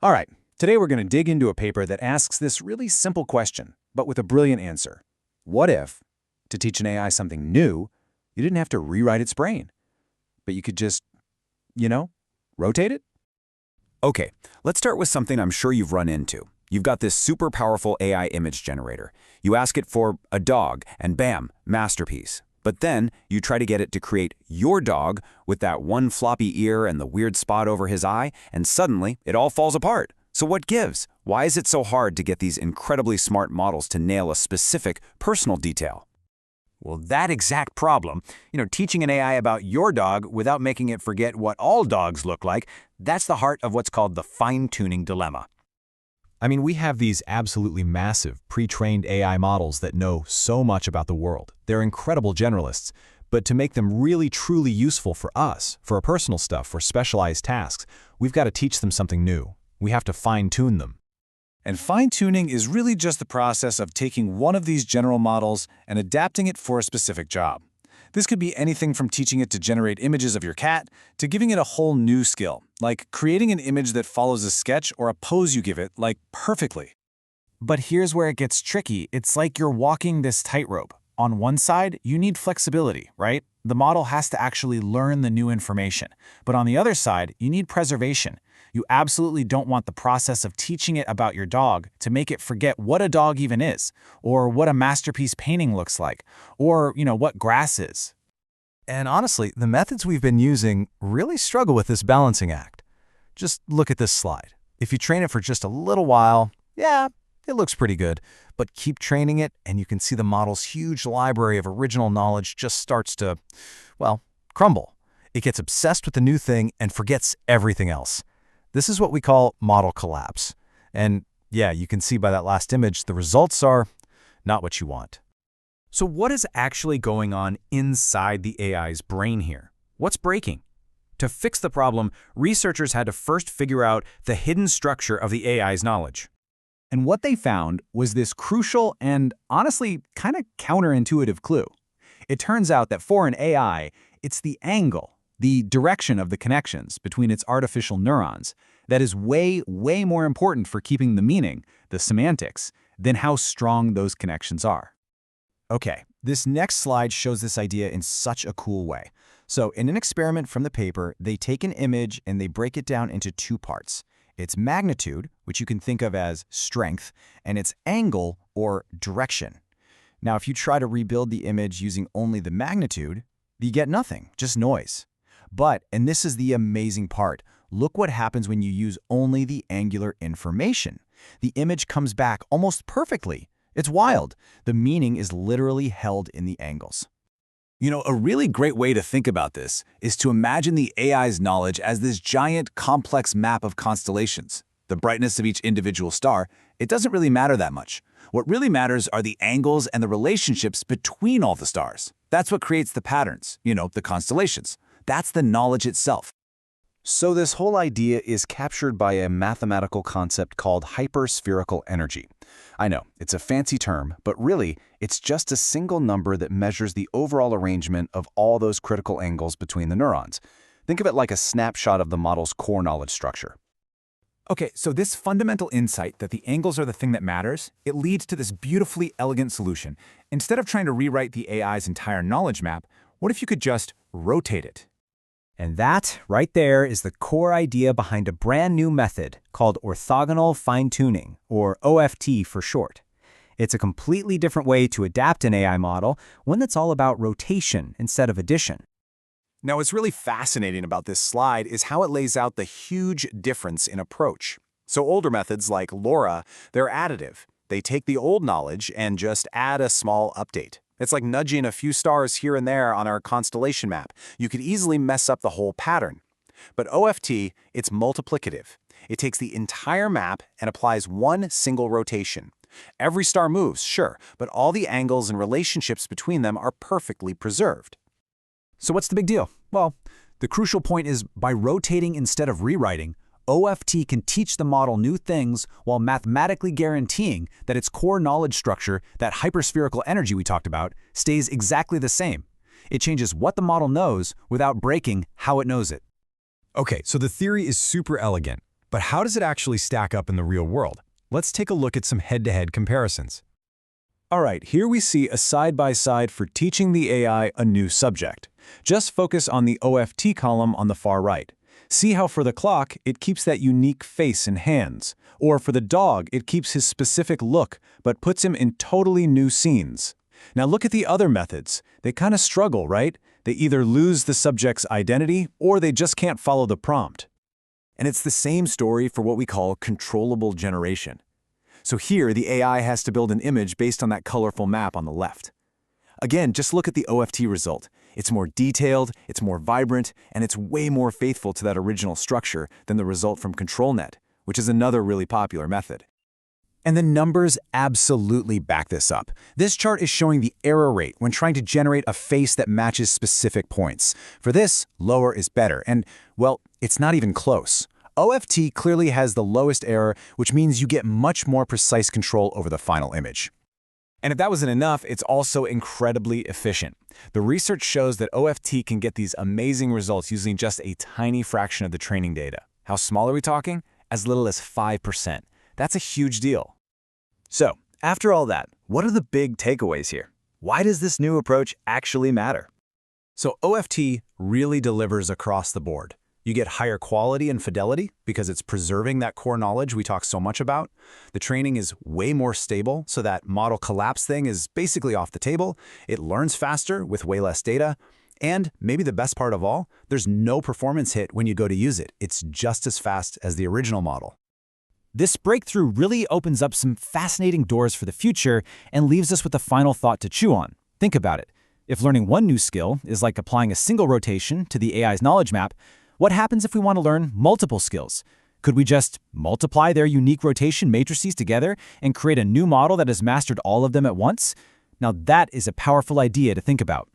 All right, today we're going to dig into a paper that asks this really simple question, but with a brilliant answer. What if, to teach an AI something new, you didn't have to rewrite its brain, but you could just, rotate it? Okay, let's start with something I'm sure you've run into. You've got this super powerful AI image generator. You ask it for a dog, and bam, masterpiece. But then you try to get it to create your dog with that one floppy ear and the weird spot over his eye, and suddenly it all falls apart. So what gives? Why is it so hard to get these incredibly smart models to nail a specific personal detail? Well, that exact problem, teaching an AI about your dog without making it forget what all dogs look like, that's the heart of what's called the fine-tuning dilemma. I mean, we have these absolutely massive, pre-trained AI models that know so much about the world. They're incredible generalists. But to make them really, truly useful for us, for our personal stuff, for specialized tasks, we've got to teach them something new. We have to fine-tune them. And fine-tuning is really just the process of taking one of these general models and adapting it for a specific job. This could be anything from teaching it to generate images of your cat to giving it a whole new skill, like creating an image that follows a sketch or a pose you give it, perfectly. But here's where it gets tricky. It's like you're walking this tightrope. On one side, you need flexibility, right? The model has to actually learn the new information. But on the other side, you need preservation. You absolutely don't want the process of teaching it about your dog to make it forget what a dog even is, or what a masterpiece painting looks like, or, what grass is. And honestly, the methods we've been using really struggle with this balancing act. Just look at this slide. If you train it for just a little while, yeah, it looks pretty good. But keep training it, and you can see the model's huge library of original knowledge just starts to, crumble. It gets obsessed with the new thing and forgets everything else. This is what we call model collapse. And yeah, you can see by that last image, the results are not what you want. So what is actually going on inside the AI's brain here? What's breaking? To fix the problem, researchers had to first figure out the hidden structure of the AI's knowledge. And what they found was this crucial and honestly kind of counterintuitive clue. It turns out that for an AI, it's the angle, the direction of the connections between its artificial neurons, that is way, way more important for keeping the meaning, the semantics, than how strong those connections are. Okay, this next slide shows this idea in such a cool way. So in an experiment from the paper, they take an image and they break it down into two parts. Its magnitude, which you can think of as strength, and its angle or direction. Now, if you try to rebuild the image using only the magnitude, you get nothing, just noise. But, and this is the amazing part, look what happens when you use only the angular information. The image comes back almost perfectly. It's wild. The meaning is literally held in the angles. A really great way to think about this is to imagine the AI's knowledge as this giant, complex map of constellations. The brightness of each individual star, it doesn't really matter that much. What really matters are the angles and the relationships between all the stars. That's what creates the patterns, the constellations. That's the knowledge itself. So this whole idea is captured by a mathematical concept called hyperspherical energy. I know, it's a fancy term, but really, it's just a single number that measures the overall arrangement of all those critical angles between the neurons. Think of it like a snapshot of the model's core knowledge structure. Okay, so this fundamental insight that the angles are the thing that matters, it leads to this beautifully elegant solution. Instead of trying to rewrite the AI's entire knowledge map, what if you could just rotate it? And that, right there, is the core idea behind a brand new method called Orthogonal Fine-Tuning, or OFT for short. It's a completely different way to adapt an AI model, one that's all about rotation instead of addition. Now, what's really fascinating about this slide is how it lays out the huge difference in approach. So older methods like LoRA, they're additive. They take the old knowledge and just add a small update. It's like nudging a few stars here and there on our constellation map. You could easily mess up the whole pattern. But OFT, it's multiplicative. It takes the entire map and applies one single rotation. Every star moves, sure, but all the angles and relationships between them are perfectly preserved. So what's the big deal? Well, the crucial point is by rotating instead of rewriting, OFT can teach the model new things while mathematically guaranteeing that its core knowledge structure, that hyperspherical energy we talked about, stays exactly the same. It changes what the model knows without breaking how it knows it. Okay, so the theory is super elegant, But how does it actually stack up in the real world? Let's take a look at some head-to-head comparisons. All right, here we see a side-by-side for teaching the AI a new subject. Just focus on the OFT column on the far right. See how for the clock, it keeps that unique face and hands. Or for the dog, it keeps his specific look, but puts him in totally new scenes. Now look at the other methods. They kind of struggle, right? They either lose the subject's identity, or they just can't follow the prompt. And it's the same story for what we call controllable generation. So here, the AI has to build an image based on that colorful map on the left. Again, just look at the OFT result. It's more detailed, it's more vibrant, and it's way more faithful to that original structure than the result from ControlNet, which is another really popular method. And the numbers absolutely back this up. This chart is showing the error rate when trying to generate a face that matches specific points. For this, lower is better, and, well, it's not even close. OFT clearly has the lowest error, which means you get much more precise control over the final image. And if that wasn't enough, it's also incredibly efficient. The research shows that OFT can get these amazing results using just a tiny fraction of the training data. How small are we talking? As little as 5%. That's a huge deal. So, after all that, what are the big takeaways here? Why does this new approach actually matter? So OFT really delivers across the board. You get higher quality and fidelity because it's preserving that core knowledge we talk so much about. The training is way more stable, so that model collapse thing is basically off the table. It learns faster with way less data. And maybe the best part of all, there's no performance hit when you go to use it. It's just as fast as the original model. This breakthrough really opens up some fascinating doors for the future and leaves us with a final thought to chew on. Think about it. If learning one new skill is like applying a single rotation to the AI's knowledge map, what happens if we want to learn multiple skills? Could we just multiply their unique rotation matrices together and create a new model that has mastered all of them at once? Now that is a powerful idea to think about.